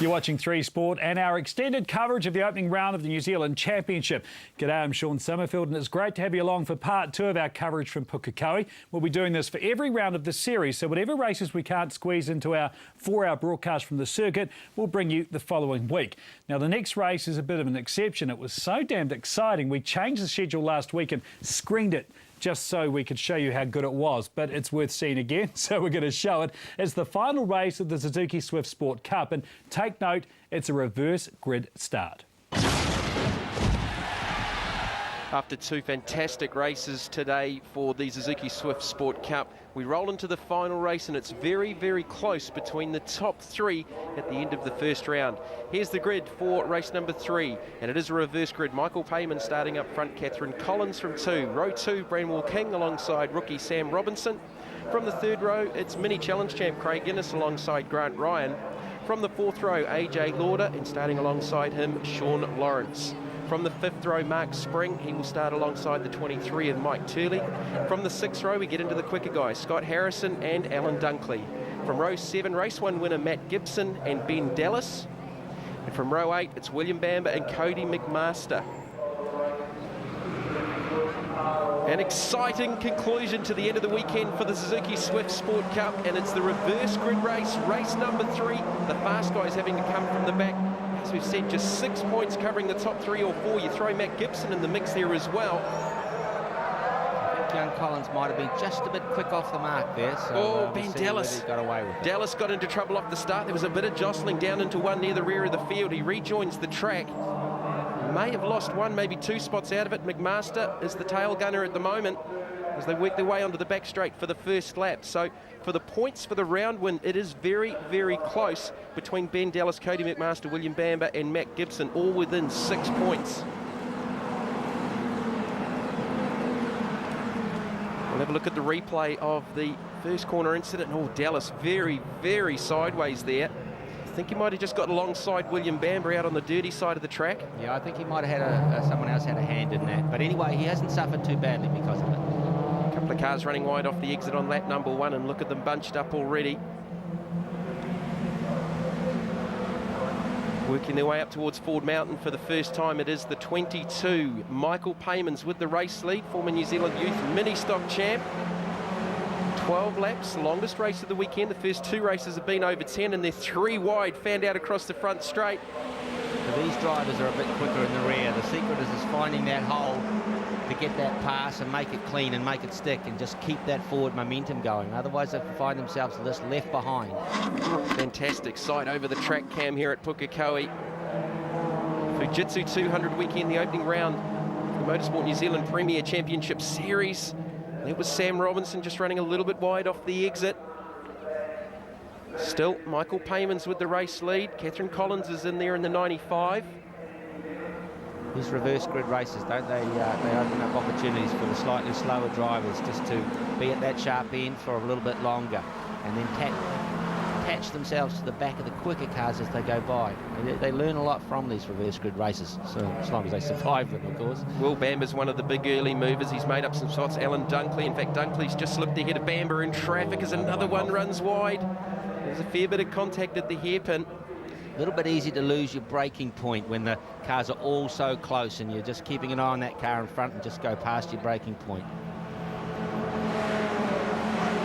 You're watching 3 Sport and our extended coverage of the opening round of the New Zealand Championship. G'day, I'm Sean Summerfield and it's great to have you along for part 2 of our coverage from Pukekohe. We'll be doing this for every round of the series, so whatever races we can't squeeze into our 4-hour broadcast from the circuit, we'll bring you the following week. Now, the next race is a bit of an exception. It was so damned exciting, we changed the schedule last week and screened it just so we could show you how good it was, but it's worth seeing again, so we're going to show it. It's the final race of the Suzuki Swift Sport Cup, and take note, it's a reverse grid start. After 2 fantastic races today for the Suzuki Swift Sport Cup, we roll into the final race and it's very, very close between the top 3 at the end of the first round. Here's the grid for race number 3, and it is a reverse grid. Michael Payman starting up front, Catherine Collins from 2. Row 2, Branwell King alongside rookie Sam Robinson. From the 3rd row, it's mini challenge champ Craig Innes alongside Grant Ryan. From the 4th row, AJ Lauder, and starting alongside him, Sean Lawrence. From the 5th row, Mark Spring, he will start alongside the 23 and Mike Turley. From the 6th row, we get into the quicker guys, Scott Harrison and Alan Dunkley. From row 7, race 1 winner Matt Gibson and Ben Dallas. And from row 8, it's William Bamber and Cody McMaster. An exciting conclusion to the end of the weekend for the Suzuki Swift Sport Cup, and it's the reverse grid race, race number 3. The fast guys having to come from the back. As we've said, just 6 points covering the top 3 or 4. You throw Matt Gibson in the mix there as well. I think young Collins might have been just a bit quick off the mark there. So, Ben Dallas got away with it. Dallas got into trouble off the start. There was a bit of jostling down into one near the rear of the field. He rejoins the track. May have lost 1, maybe 2 spots out of it. McMaster is the tail gunner at the moment as they work their way onto the back straight for the first lap. So for the points for the round win, it is very, very close between Ben Dallas, Cody McMaster, William Bamber and Matt Gibson, all within 6 points. We'll have a look at the replay of the first corner incident. Oh, Dallas very, very sideways there. I think he might have just got alongside William Bamber out on the dirty side of the track. Yeah, I think he might have had someone else had a hand in that. But anyway, he hasn't suffered too badly because of it. A couple of cars running wide off the exit on lap number 1, and look at them bunched up already. Working their way up towards Ford Mountain for the first time, it is the 22. Michael Payman's with the race lead, former New Zealand Youth Mini Stock champ. 12 laps, longest race of the weekend. The first 2 races have been over 10, and they're 3 wide, fanned out across the front straight. So these drivers are a bit quicker in the rear. The secret is finding that hole to get that pass and make it clean and make it stick and just keep that forward momentum going. Otherwise, they find themselves just left behind. Fantastic sight over the track cam here at Pukekohe. Fujitsu 200 weekend, the opening round, the Motorsport New Zealand Premier Championship Series. There was Sam Robinson just running a little bit wide off the exit. Still, Michael Payman's with the race lead. Catherine Collins is in there in the 95. These reverse grid races, don't they? They open up opportunities for the slightly slower drivers just to be at that sharp end for a little bit longer and then attach themselves to the back of the quicker cars as they go by. They learn a lot from these reverse grid races, so as long as they survive them, of course. Will Bamber's one of the big early movers. He's made up some spots. Alan Dunkley, in fact, Dunkley's just slipped ahead of Bamber in traffic as another one runs wide. There's a fair bit of contact at the hairpin. A little bit easy to lose your braking point when the cars are all so close and you're just keeping an eye on that car in front and just go past your braking point.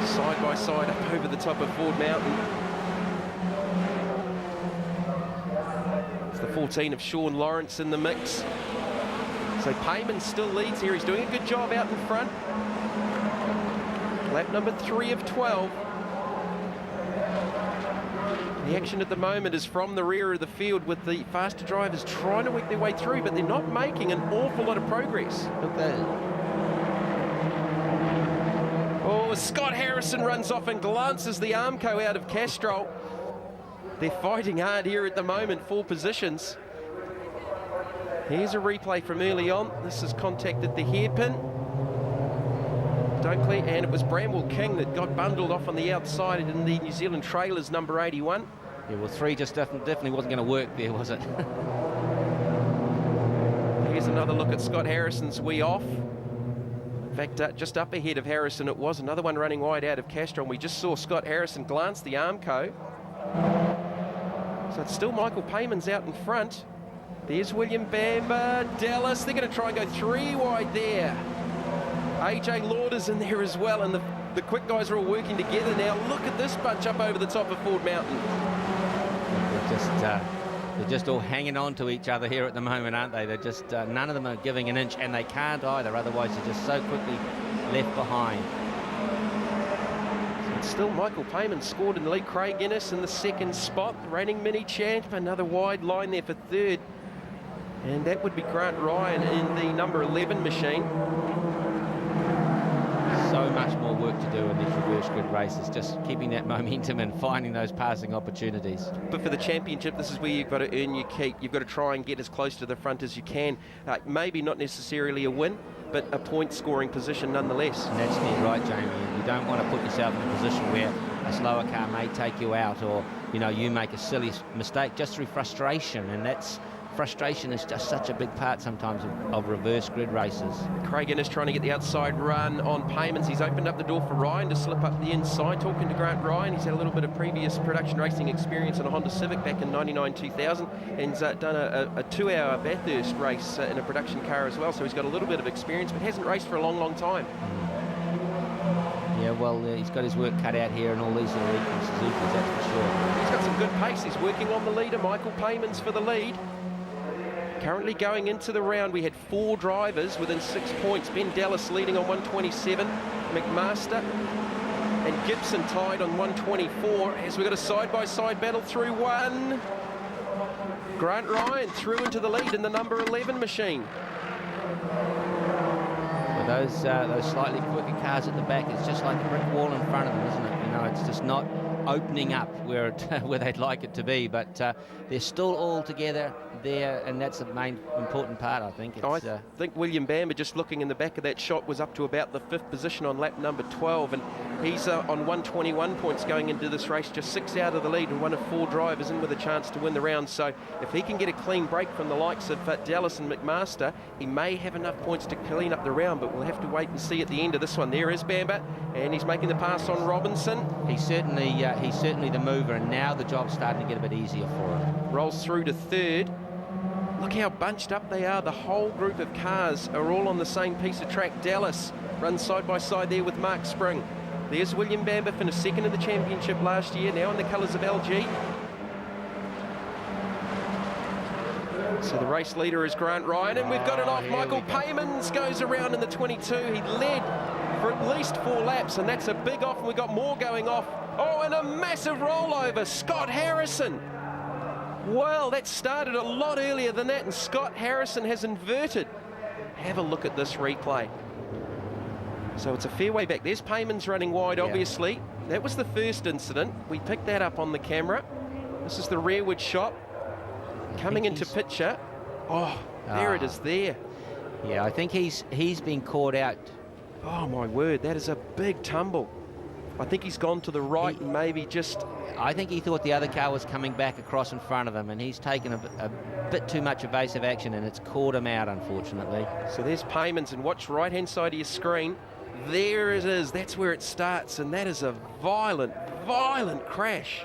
Side by side up over the top of Ford Mountain. It's the 14 of Sean Lawrence in the mix. So Payman still leads here. He's doing a good job out in front. Lap number 3 of 12. The action at the moment is from the rear of the field with the faster drivers trying to work their way through, but they're not making an awful lot of progress. Look there. Oh, Scott Harrison runs off and glances the Armco out of Castrol. They're fighting hard here at the moment for positions. Here's a replay from early on. This is contact at the hairpin. Dunkley, and it was Branwell King that got bundled off on the outside in the New Zealand Trailers number 81. Yeah, well, 3 just definitely wasn't going to work there, was it? Here's another look at Scott Harrison's wee off. In fact, just up ahead of Harrison it was. Another one running wide out of Castro, and we just saw Scott Harrison glance the Armco. So it's still Michael Payman's out in front. There's William Bamber, Dallas. They're going to try and go 3 wide there. AJ Lord is in there as well, and the quick guys are all working together now. Look at this bunch up over the top of Ford Mountain. They're just all hanging on to each other here at the moment, aren't they? They're just, none of them are giving an inch, and they can't either, otherwise they're just so quickly left behind. So it's still Michael Payman scored in the lead. Craig Innes in the second spot, the reigning mini champ. Another wide line there for third. And that would be Grant Ryan in the number 11 machine. So much more work to do in these reverse grid races, just keeping that momentum and finding those passing opportunities. But for the championship, this is where you've got to earn your keep. You've got to try and get as close to the front as you can. Maybe not necessarily a win, but a point-scoring position nonetheless. And that's dead right, Jamie. You don't want to put yourself in a position where a slower car may take you out, or you make a silly mistake just through frustration, and frustration is just such a big part sometimes of reverse grid races. Craig Innes trying to get the outside run on Paymans. He's opened up the door for Ryan to slip up the inside. Talking to Grant Ryan, he's had a little bit of previous production racing experience on a Honda Civic back in 99-2000, and he's done a 2-hour Bathurst race in a production car as well, so he's got a little bit of experience, but hasn't raced for a long time. Yeah, well, he's got his work cut out here and all these elite Suzukis, that's for sure. He's got some good pace. He's working on the leader. Michael Paymans for the lead. Currently going into the round, we had 4 drivers within 6 points. Ben Dallas leading on 127, McMaster and Gibson tied on 124, as we've got a side-by-side battle through one. Grant Ryan through into the lead in the number 11 machine. Well, those slightly quicker cars at the back, it's just like a brick wall in front of them, isn't it? It's just not opening up where they'd like it to be, but they're still all together there, and that's the main important part, I think. I think William Bamber, just looking in the back of that shot, was up to about the 5th position on lap number 12, and he's on 121 points going into this race, just 6 out of the lead, and one of 4 drivers in with a chance to win the round. So if he can get a clean break from the likes of Dallas and McMaster, he may have enough points to clean up the round, but we'll have to wait and see at the end of this one. There is Bamber, and he's making the pass on Robinson. He's certainly the mover, and now the job's starting to get a bit easier for him. Rolls through to third. Look how bunched up they are. The whole group of cars are all on the same piece of track. Dallas runs side by side there with Mark Spring. There's William Bamber, finished second in the championship last year, now in the colours of LG. So the race leader is Grant Ryan, and we've got it off. Michael Paymans goes around in the 22. He led for at least 4 laps, and that's a big off, and we've got more going off. Oh, and a massive rollover. Scott Harrison. Well, that started a lot earlier than that, and Scott Harrison has inverted. Have a look at this replay. So it's a fair way back. There's Paymans running wide, obviously. That was the first incident. We picked that up on the camera. This is the rearward shot. Coming into picture. Oh, there it is there. Yeah, I think he's been caught out. Oh, my word, that is a big tumble. I think he's gone to the right and maybe just... I think he thought the other car was coming back across in front of him, and he's taken a bit too much evasive action, and it's caught him out, unfortunately. So there's Paymans, and watch right-hand side of your screen. There it is. That's where it starts, and that is a violent, violent crash.